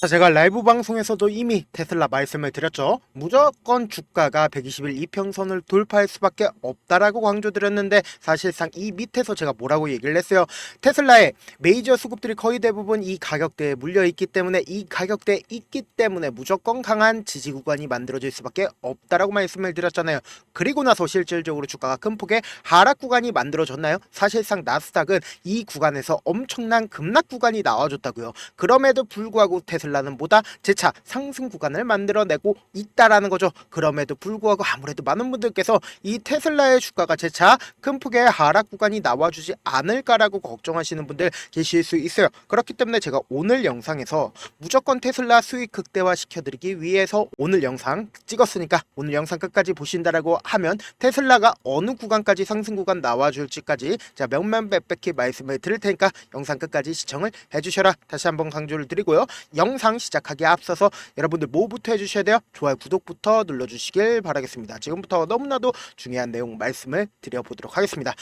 자, 제가 라이브 방송에서도 이미 테슬라 말씀을 드렸죠. 무조건 주가가 120일 이평선을 돌파할 수밖에 없다라고 강조드렸는데, 사실상 이 밑에서 제가 뭐라고 얘기를 했어요. 테슬라의 메이저 수급들이 거의 대부분 이 가격대에 물려있기 때문에, 이 가격대에 있기 때문에 무조건 강한 지지 구간이 만들어질 수밖에 없다라고 말씀을 드렸잖아요. 그리고 나서 실질적으로 주가가 큰 폭의 하락 구간이 만들어졌나요? 사실상 나스닥은 이 구간에서 엄청난 급락 구간이 나와줬다고요. 그럼에도 불구하고 테슬라는 뭐다? 재차 상승 구간을 만들어내고 있다라는 거죠. 그럼에도 불구하고 아무래도 많은 분들께서 이 테슬라의 주가가 재차 큰 폭의 하락 구간이 나와주지 않을까라고 걱정하시는 분들 계실 수 있어요. 그렇기 때문에 제가 오늘 영상에서 무조건 테슬라 수익 극대화 시켜드리기 위해서 오늘 영상 찍었으니까 오늘 영상 끝까지 보신다라고 하면 테슬라가 어느 구간까지 상승 구간 나와줄지까지 자 몇몇백백히 말씀을 드릴 테니까 영상 끝까지 시청을 해주셔라. 다시 한번 강조를 드리고요. 영상 시작하기에 앞서서 여러분들 뭐부터 해주셔야 돼요? 좋아요, 구독부터 눌러주시길 바라겠습니다. 지금부터 너무나도 중요한 내용 말씀을 드려보도록 하겠습니다.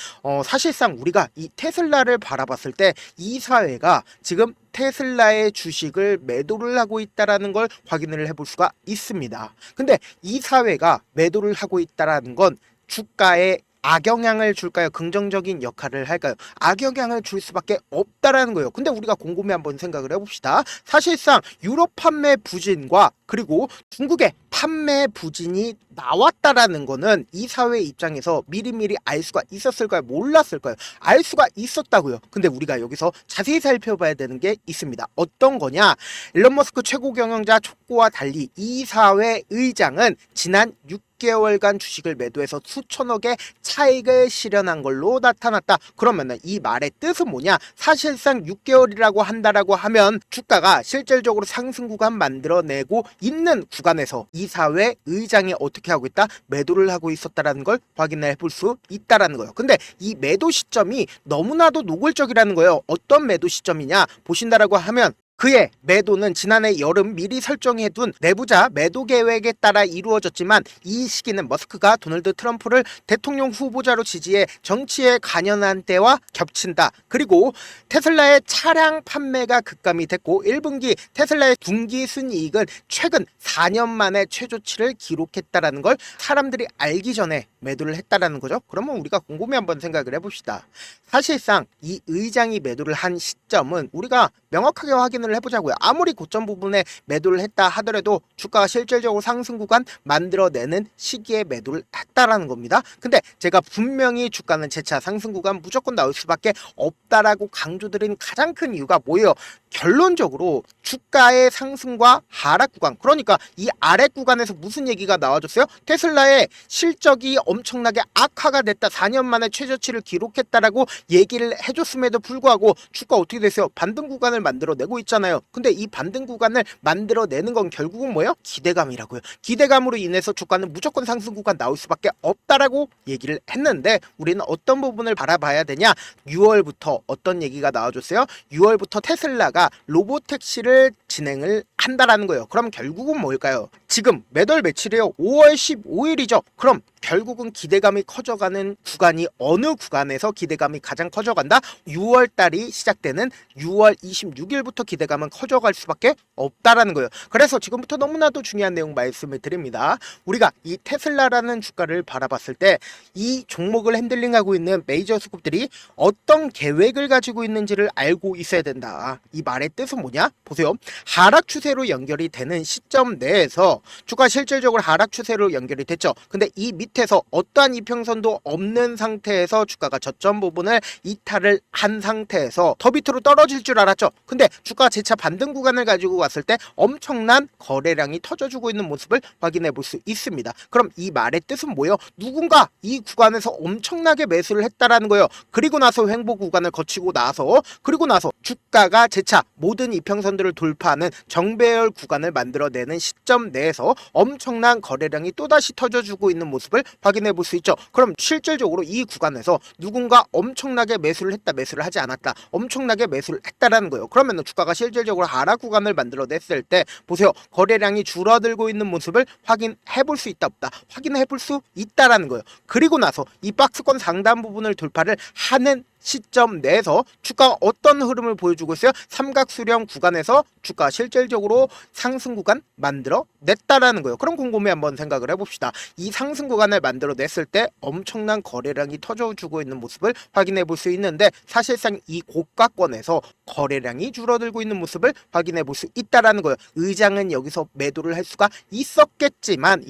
사실상 우리가 이 테슬라를 바라봤을 때 이 사회가 지금 테슬라의 주식을 매도를 하고 있다라는 걸 확인을 해볼 수가 있습니다. 근데 이 사회가 매도를 하고 있다라는 건 주가에 악영향을 줄까요? 긍정적인 역할을 할까요? 악영향을 줄 수밖에 없다라는 거예요. 근데 우리가 곰곰이 한번 생각을 해봅시다. 사실상 유럽 판매 부진과 그리고 중국의 판매 부진이 나왔다라는 거는 이 사회 입장에서 미리미리 알 수가 있었을까요? 몰랐을까요? 알 수가 있었다고요. 근데 우리가 여기서 자세히 살펴봐야 되는 게 있습니다. 어떤 거냐? 일론 머스크 최고 경영자 촉구와 달리 이 사회 의장은 지난 6개월간 주식을 매도해서 수천억의 차익을 실현한 걸로 나타났다. 그러면 이 말의 뜻은 뭐냐? 사실상 6개월이라고 한다라고 하면 주가가 실질적으로 상승 구간 만들어내고 있는 구간에서 이 사회 의장이 어떻게 하고 있다? 매도를 하고 있었다라는 걸 확인해 볼 수 있다라는 거예요. 근데 이 매도 시점이 너무나도 노골적이라는 거예요. 어떤 매도 시점이냐? 보신다라고 하면 그의 매도는 지난해 여름 미리 설정해둔 내부자 매도 계획에 따라 이루어졌지만 이 시기는 머스크가 도널드 트럼프를 대통령 후보자로 지지해 정치에 관여한 때와 겹친다. 그리고 테슬라의 차량 판매가 급감이 됐고 1분기 테슬라의 분기 순이익은 최근 4년 만에 최저치를 기록했다라는 걸 사람들이 알기 전에 매도를 했다라는 거죠. 그러면 우리가 곰곰이 한번 생각을 해봅시다. 사실상 이 의장이 매도를 한 시점은 우리가 명확하게 확인을 해보자고요. 아무리 고점 부분에 매도를 했다 하더라도 주가가 실질적으로 상승 구간 만들어내는 시기에 매도를 했다라는 겁니다. 근데 제가 분명히 주가는 재차 상승 구간 무조건 나올 수밖에 없다라고 강조드린 가장 큰 이유가 뭐예요? 결론적으로 주가의 상승과 하락 구간, 그러니까 이 아래 구간에서 무슨 얘기가 나와줬어요? 테슬라의 실적이 엄청나게 악화가 됐다, 4년 만에 최저치를 기록했다라고 얘기를 해줬음에도 불구하고 주가 어떻게 됐어요? 반등 구간을 만들어내고 있잖아요. 근데 이 반등 구간을 만들어내는 건 결국은 뭐예요? 기대감이라고요. 기대감으로 인해서 주가는 무조건 상승 구간 나올 수밖에 없다라고 얘기를 했는데 우리는 어떤 부분을 바라봐야 되냐? 6월부터 어떤 얘기가 나와줬어요? 6월부터 테슬라가 로보택시를 진행을 한다라는 거예요. 그럼 결국은 뭘까요? 지금 몇 월 며칠이에요? 5월 15일이죠. 그럼 결국은 기대감이 커져가는 구간이 어느 구간에서 기대감이 가장 커져간다? 6월 달이 시작되는 6월 26일부터 기대감은 커져갈 수밖에 없다라는 거예요. 그래서 지금부터 너무나도 중요한 내용 말씀을 드립니다. 우리가 이 테슬라라는 주가를 바라봤을 때 이 종목을 핸들링하고 있는 메이저 수급들이 어떤 계획을 가지고 있는지를 알고 있어야 된다. 이 말의 뜻은 뭐냐? 보세요. 하락 추세로 연결이 되는 시점 내에서 주가 실질적으로 하락 추세로 연결이 됐죠. 근데 이 밑에서 어떠한 이평선도 없는 상태에서 주가가 저점 부분을 이탈을 한 상태에서 더 밑으로 떨어질 줄 알았죠. 근데 주가가 재차 반등 구간을 가지고 왔을 때 엄청난 거래량이 터져주고 있는 모습을 확인해 볼 수 있습니다. 그럼 이 말의 뜻은 뭐예요? 누군가 이 구간에서 엄청나게 매수를 했다라는 거예요. 그리고 나서 횡보 구간을 거치고 나서 그리고 나서 주가가 재차 모든 이평선들을 돌파하는 정배열 구간을 만들어내는 시점 내에서 엄청난 거래량이 또다시 터져주고 있는 모습을 확인해 볼 수 있죠. 그럼 실질적으로 이 구간에서 누군가 엄청나게 매수를 했다, 매수를 하지 않았다, 엄청나게 매수를 했다라는 거예요. 그러면 주가가 실질적으로 하락 구간을 만들어냈을 때 보세요. 거래량이 줄어들고 있는 모습을 확인해 볼 수 있다, 없다, 확인해 볼 수 있다라는 거예요. 그리고 나서 이 박스권 상단 부분을 돌파를 하는 시점 내에서 주가가 어떤 흐름을 보여주고 있어요? 삼각수렴 구간에서 주가가 실질적으로 상승 구간 만들어 냈다라는 거예요. 그럼 곰곰이 한번 생각을 해봅시다. 이 상승 구간을 만들어 냈을 때 엄청난 거래량이 터져주고 있는 모습을 확인해 볼 수 있는데, 사실상 이 고가권에서 거래량이 줄어들고 있는 모습을 확인해 볼 수 있다라는 거예요. 의장은 여기서 매도를 할 수가 있었겠지만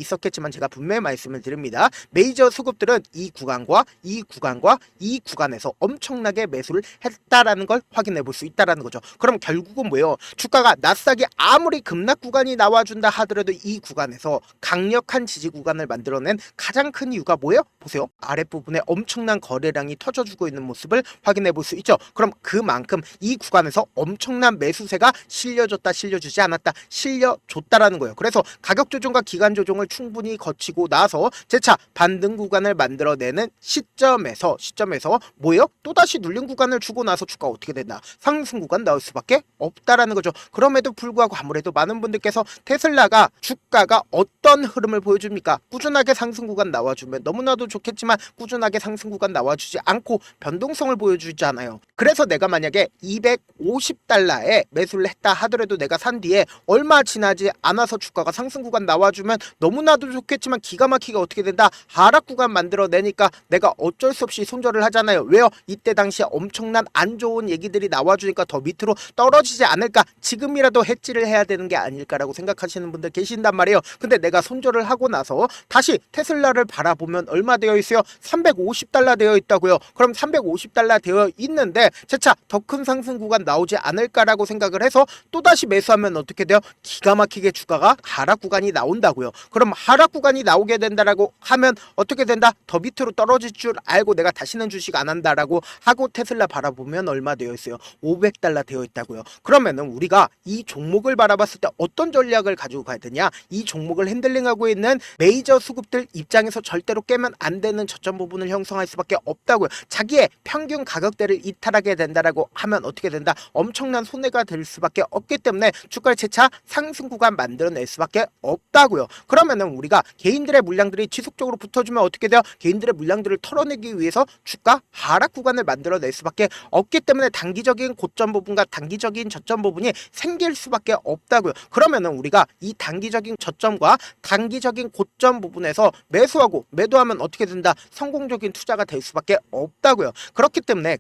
제가 분명히 말씀을 드립니다. 메이저 수급들은 이 구간과 이 구간에서 엄청나게 매수를 했다라는 걸 확인해 볼 수 있다라는 거죠. 그럼 결국은 뭐예요? 주가가 나스닥이 아무리 급락 구간이 나와준다 하더라도 이 구간에서 강력한 지지 구간을 만들어낸 가장 큰 이유가 뭐예요? 보세요. 아랫부분에 엄청난 거래량이 터져주고 있는 모습을 확인해 볼 수 있죠. 그럼 그만큼 이 구간에서 엄청난 매수세가 실려줬다, 실려주지 않았다, 실려줬다라는 거예요. 그래서 가격 조정과 기간 조정을 충분히 거치고 나서 재차 반등 구간을 만들어내는 시점에서 뭐예요? 또다시 눌린 구간을 주고 나서 주가가 어떻게 된다? 상승 구간 나올 수밖에 없다라는 거죠. 그럼에도 불구하고 아무래도 많은 분들께서 테슬라가 주가가 어떤 흐름을 보여줍니까? 꾸준하게 상승 구간 나와주면 너무나도 좋겠지만 꾸준하게 상승 구간 나와주지 않고 변동성을 보여주잖아요. 그래서 내가 만약에 250달러에 매수를 했다 하더라도 내가 산 뒤에 얼마 지나지 않아서 주가가 상승 구간 나와주면 너무나도 좋겠지만 기가 막히게 어떻게 된다? 하락 구간 만들어내니까 내가 어쩔 수 없이 손절을 하잖아요. 왜요? 이때 당시에 엄청난 안 좋은 얘기들이 나와주니까 더 밑으로 떨어지지 않을까? 지금이라도 해지를 해야 되는 게 아닐까라고 생각하시는 분들 계신단 말이에요. 근데 내가 손절을 하고 나서 다시 테슬라를 바라보면 얼마 되어 있어요? 350달러 되어 있다고요. 그럼 350달러 되어 있는데 재차 더 큰 상승 구간 나오지 않을까라고 생각을 해서 또다시 매수하면 어떻게 돼요? 기가 막히게 주가가 하락 구간이 나온다고요. 그럼 하락 구간이 나오게 된다라고 하면 어떻게 된다? 더 밑으로 떨어질 줄 알고 내가 다시는 주식 안 한다라고 하고 테슬라 바라보면 얼마 되어 있어요? 500달러 되어 있다고요. 그러면은 우리가 이 종목을 바라봤을 때 어떤 전략을 가지고 가야 되냐? 이 종목을 핸들링하고 있는 메이저 수급들 입장에서 절대로 깨면 안 되는 저점 부분을 형성할 수밖에 없다고요. 자기의 평균 가격대를 이탈하게 된다라고 하면 어떻게 된다? 엄청난 손해가 될 수밖에 없기 때문에 주가를 재차 상승 구간 만들어낼 수밖에 없다고요. 그러면은 우리가 개인들의 물량들이 지속적으로 붙어주면 어떻게 돼요? 개인들의 물량들을 털어내기 위해서 주가 하락 구간을 만들어낼 수밖에 없기 때문에 단기적인 고점 부분과 단기적인 저점 부분이 생길 수밖에 없다고요. 그러면은 우리가 이 단기적인 저점과 단기적인 고점 부분에서 매수하고 매도하면 어떻게 된다? 성공적인 투자가 될 수밖에 없다고요. 그렇기 때문에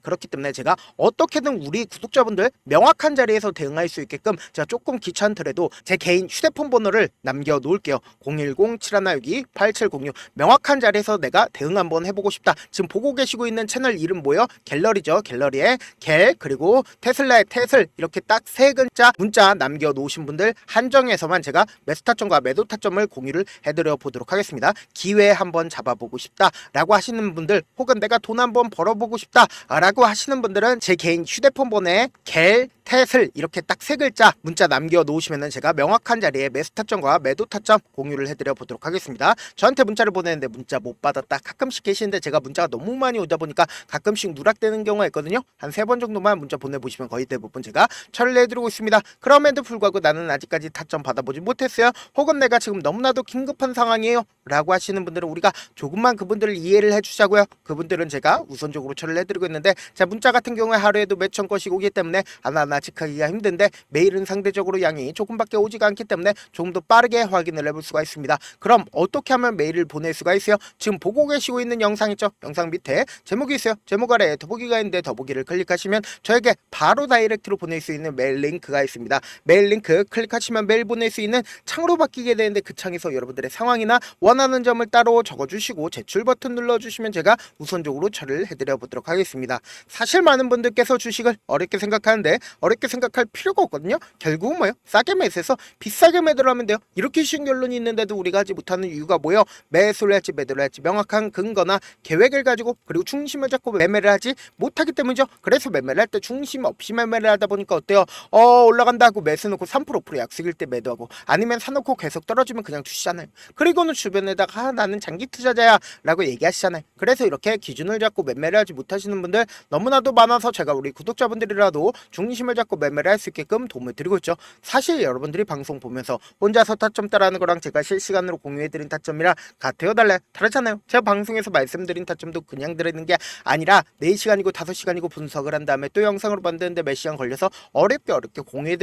제가 어떻게든 우리 구독자분들 명확한 자리에서 대응할 수 있게끔 제가 조금 귀찮더라도 제 개인 휴대폰 번호를 남겨 놓을게요. 010-7162-8706. 명확한 자리에서 내가 대응 한번 해보고 싶다. 지금 보고 계시고 있는 채널 이름 뭐예요? 갤러리죠. 갤러리에 갤 그리고 테슬라의 테슬 이렇게 딱 세 글자 문자 남겨 놓으신 분들 한정해서만 제가 매수 타점과 매도 타점을 공유를 해드려 보도록 하겠습니다. 기회 한번 잡아보고 싶다 라고 하시는 분들, 혹은 내가 돈 한번 벌어보고 싶다 라고 하시는 분들은 제 개인 휴대폰 번호에 갤 테슬 이렇게 딱 세 글자 문자 남겨 놓으시면은 제가 명확한 자리에 매수 타점과 매도 타점 공유를 해드려 보도록 하겠습니다. 저한테 문자를 보내는데 문자 못 받았다 가끔씩 계시는데 제가 문자가 너무 많이 오다 보니까 가끔씩 누락되는 경우가 있거든요. 한 3번 정도만 문자 보내보시면 거의 대부분 제가 처리를 해드리고 있습니다. 그럼에도 불구하고 나는 아직까지 타점 받아보지 못했어요. 혹은 내가 지금 너무나도 긴급한 상황이에요 라고 하시는 분들은 우리가 조금만 그분들을 이해를 해주자고요. 그분들은 제가 우선적으로 처리를 해드리고 있는데, 자, 문자 같은 경우에 하루에도 몇천 건씩 오기 때문에 하나하나 체크하기가 힘든데 메일은 상대적으로 양이 조금밖에 오지가 않기 때문에 조금 더 빠르게 확인을 해볼 수가 있습니다. 그럼 어떻게 하면 메일을 보낼 수가 있어요? 지금 보고 계시고 있는 영상 있죠? 영상 밑에 제목이 있어요. 제목 아래에 더보기가 있는데 더보기를 클릭하시면 저에게 바로 다이렉트로 보낼 수 있는 메일 링크가 있습니다. 메일 링크 클릭하시면 메일 보낼 수 있는 창으로 바뀌게 되는데 그 창에서 여러분들의 상황이나 원하는 점을 따로 적어주시고 제출 버튼 눌러주시면 제가 우선적으로 처리를 해드려 보도록 하겠습니다. 사실 많은 분들께서 주식을 어렵게 생각하는데 어렵게 생각할 필요가 없거든요. 결국은 뭐예요? 싸게 매수해서 비싸게 매도를 하면 돼요. 이렇게 쉬운 결론이 있는데도 우리가 하지 못하는 이유가 뭐예요? 매수를 할지 매도를 할지 명확한 근거나 계획을 가지고 그리고 중심을 잡고 매매를 하지 못하기 때문이죠. 그래서 매매를 할 때 중심 없이 매매를 하다 보니까 어때요? 올라간다 하고 매수 놓고 3% 약속일 때 매도하고, 아니면 사놓고 계속 떨어지면 그냥 두시잖아요. 그리고는 주변에다가 나는 장기 투자자야 라고 얘기하시잖아요. 그래서 이렇게 기준을 잡고 매매를 하지 못하시는 분들 너무나도 많아서 제가 우리 구독자분들이라도 중심을 잡고 매매를 할 수 있게끔 도움을 드리고 있죠. 사실 여러분들이 방송 보면서 혼자서 타점 따라하는 거랑 제가 실시간으로 공유해드린 타점이랑 같아요 달라요? 다르잖아요. 제가 방송에서 말씀드린 타점도 그냥 드리는 게 아니라 4시간이고 5시간이고 분석을 한 다음에 또 영상으로 만드는데 몇 시간 걸려서 어렵게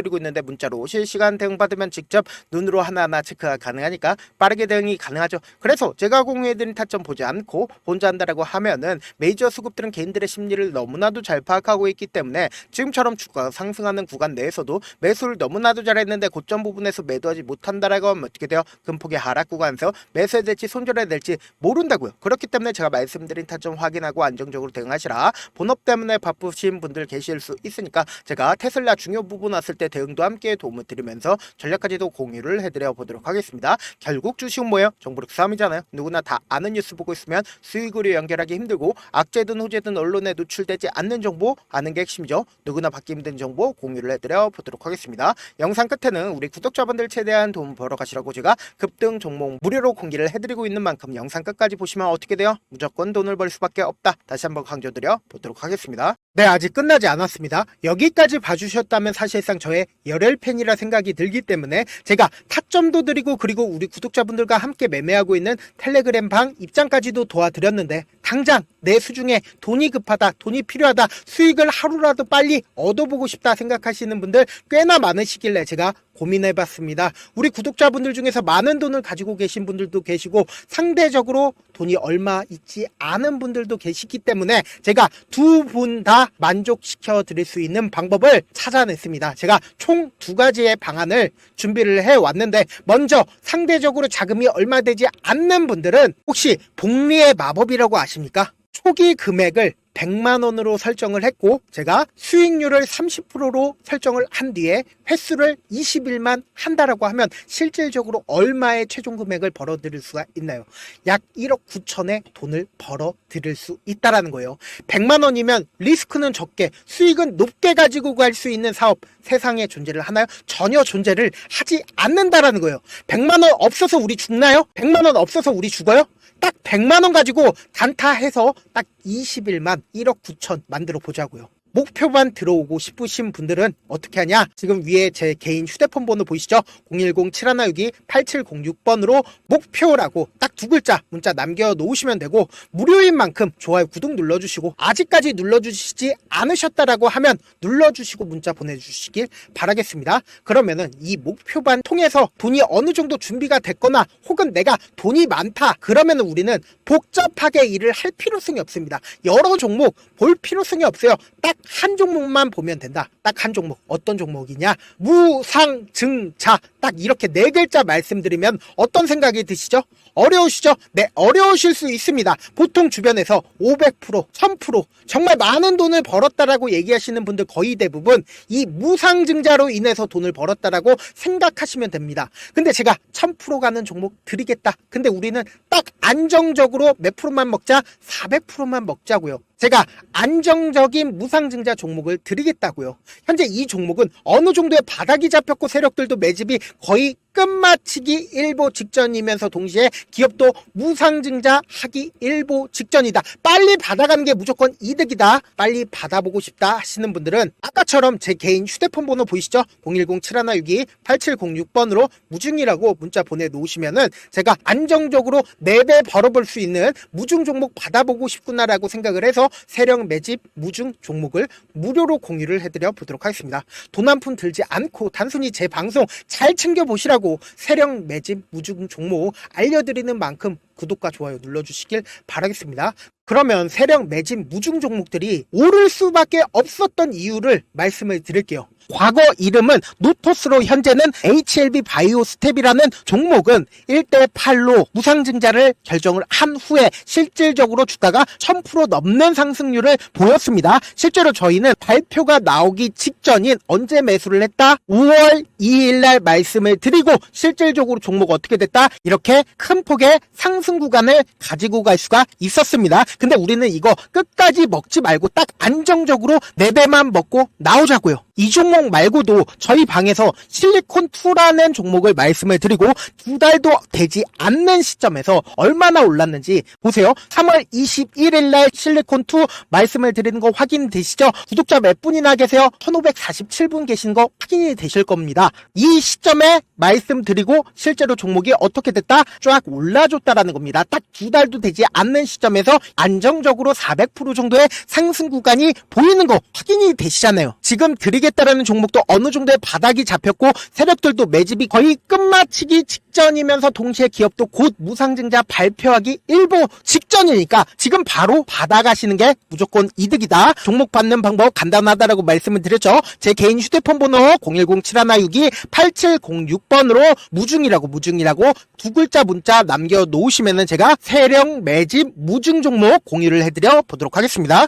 문자로 있는데 문자로 실시간 대응 받으면 직접 눈으로 하나하나 체크가 가능하니까 빠르게 대응이 가능하죠. 그래서 제가 공유해드린 타점 보지 않고 혼자 한다라고 하면은 메이저 수급들은 개인들의 심리를 너무나도 잘 파악하고 있기 때문에 지금처럼 주가가 상승하는 구간 내에서도 매수를 너무나도 잘했는데 고점 부분에서 매도하지 못한다라고 하면 어떻게 돼요? 금폭의 하락 구간에서 매수해야 될지 손절해야 될지 모른다고요. 그렇기 때문에 제가 말씀드린 타점 확인하고 안정적으로 대응하시라. 본업 때문에 바쁘신 분들 계실 수 있으니까 제가 테슬라 중요 부분 왔을 때 대응도 함께 도움을 드리면서 전략까지도 공유를 해드려 보도록 하겠습니다. 결국 주식은 뭐예요? 정보력 싸움이잖아요. 누구나 다 아는 뉴스 보고 있으면 수익으로 연결하기 힘들고 악재든 호재든 언론에 노출되지 않는 정보 아는 게 핵심이죠. 누구나 받기 힘든 정보 공유를 해드려 보도록 하겠습니다. 영상 끝에는 우리 구독자분들 최대한 도움 벌어 가시라고 제가 급등 종목 무료로 공개를 해드리고 있는 만큼 영상 끝까지 보시면 어떻게 돼요? 무조건 돈을 벌 수밖에 없다. 다시 한번 강조드려 보도록 하겠습니다. 네, 아직 끝나지 않았습니다. 여기까지 봐주셨다면 사실상 저의 열혈 팬이라 생각이 들기 때문에 제가 타점도 드리고 그리고 우리 구독자분들과 함께 매매하고 있는 텔레그램 방 입장까지도 도와드렸는데 당장 내 수중에 돈이 급하다, 돈이 필요하다, 수익을 하루라도 빨리 얻어보고 싶다 생각하시는 분들 꽤나 많으시길래 제가 고민해봤습니다. 우리 구독자분들 중에서 많은 돈을 가지고 계신 분들도 계시고 상대적으로 돈이 얼마 있지 않은 분들도 계시기 때문에 제가 두 분 다 만족시켜 드릴 수 있는 방법을 찾아냈습니다. 제가 총 2가지의 방안을 준비를 해왔는데 먼저 상대적으로 자금이 얼마 되지 않는 분들은 혹시 복리의 마법이라고 아십니까? 초기 금액을 100만원으로 설정을 했고 제가 수익률을 30%로 설정을 한 뒤에 횟수를 20일만 한다라고 하면 실질적으로 얼마의 최종 금액을 벌어들일 수가 있나요? 약 1억 9천의 돈을 벌어들일 수 있다라는 거예요. 100만원이면 리스크는 적게 수익은 높게 가지고 갈 수 있는 사업 세상에 존재를 하나요? 전혀 존재를 하지 않는다라는 거예요. 100만원 없어서 우리 죽나요? 100만원 없어서 우리 죽어요? 딱 100만원 가지고 단타해서 딱 20일만 1억 9천 만들어 보자고요. 목표만 들어오고 싶으신 분들은 어떻게 하냐? 지금 위에 제 개인 휴대폰 번호 보이시죠? 010-7162-8706번으로 목표라고 딱 2글자 문자 남겨놓으시면 되고 무료인 만큼 좋아요 구독 눌러주시고 아직까지 눌러주시지 않으셨다라고 하면 눌러주시고 문자 보내주시길 바라겠습니다. 그러면은 이 목표반 통해서 돈이 어느 정도 준비가 됐거나 혹은 내가 돈이 많다 그러면은 우리는 복잡하게 일을 할 필요성이 없습니다. 여러 종목 볼 필요성이 없어요. 딱 한 종목만 보면 된다. 딱 한 종목. 어떤 종목이냐? 무상증자. 딱 이렇게 4글자 말씀드리면 어떤 생각이 드시죠? 어려우시죠? 네, 어려우실 수 있습니다. 보통 주변에서 500%, 1000% 정말 많은 돈을 벌었다라고 얘기하시는 분들 거의 대부분 이 무상증자로 인해서 돈을 벌었다라고 생각하시면 됩니다. 근데 제가 1000% 가는 종목 드리겠다. 근데 우리는 딱 안정적으로 몇 프로만 먹자? 400%만 먹자고요. 제가 안정적인 무상증자 종목을 드리겠다고요. 현재 이 종목은 어느 정도의 바닥이 잡혔고 세력들도 매집이 거의 끝마치기 일보 직전이면서 동시에 기업도 무상증자 하기 일보 직전이다. 빨리 받아가는 게 무조건 이득이다. 빨리 받아보고 싶다 하시는 분들은 아까처럼 제 개인 휴대폰 번호 보이시죠? 010-7162-8706번으로 무중이라고 문자 보내놓으시면은 제가 안정적으로 4배 벌어볼 수 있는 무중 종목 받아보고 싶구나라고 생각을 해서 세력 매집 무중 종목을 무료로 공유를 해드려 보도록 하겠습니다. 돈 한 푼 들지 않고 단순히 제 방송 잘 챙겨보시라고 세력 매집 무중 종목 알려드리는 만큼 구독과 좋아요 눌러주시길 바라겠습니다. 그러면 세력 매집 무중 종목들이 오를 수밖에 없었던 이유를 말씀을 드릴게요. 과거 이름은 노토스로 현재는 HLB 바이오 스텝이라는 종목은 1대8로 무상증자를 결정을 한 후에 실질적으로 주가가 1000% 넘는 상승률을 보였습니다. 실제로 저희는 발표가 나오기 직전인 언제 매수를 했다? 5월 2일날 말씀을 드리고 실질적으로 종목 어떻게 됐다? 이렇게 큰 폭의 상승 구간을 가지고 갈 수가 있었습니다. 근데 우리는 이거 끝까지 먹지 말고 딱 안정적으로 4배만 먹고 나오자고요. 이 종목 말고도 저희 방에서 실리콘2라는 종목을 말씀을 드리고 2달도 되지 않는 시점에서 얼마나 올랐는지 보세요. 3월 21일 날 실리콘2 말씀을 드리는 거 확인되시죠? 구독자 몇 분이나 계세요? 1547분 계신 거 확인이 되실 겁니다. 이 시점에 말씀드리고 실제로 종목이 어떻게 됐다? 쫙 올라줬다라는 겁니다. 딱 2달도 되지 않는 시점에서 안정적으로 400% 정도의 상승 구간이 보이는 거 확인이 되시잖아요. 지금 드리겠다라는 종목도 어느 정도의 바닥이 잡혔고 세력들도 매집이 거의 끝마치기 직전이면서 동시에 기업도 곧 무상증자 발표하기 일보 직전이니까 지금 바로 받아가시는 게 무조건 이득이다. 종목 받는 방법 간단하다라고 말씀을 드렸죠. 제 개인 휴대폰 번호 010-7162-8706번으로 무중이라고 두 글자 문자 남겨놓으시면은 제가 세력 매집 무중 종목 공유를 해드려 보도록 하겠습니다.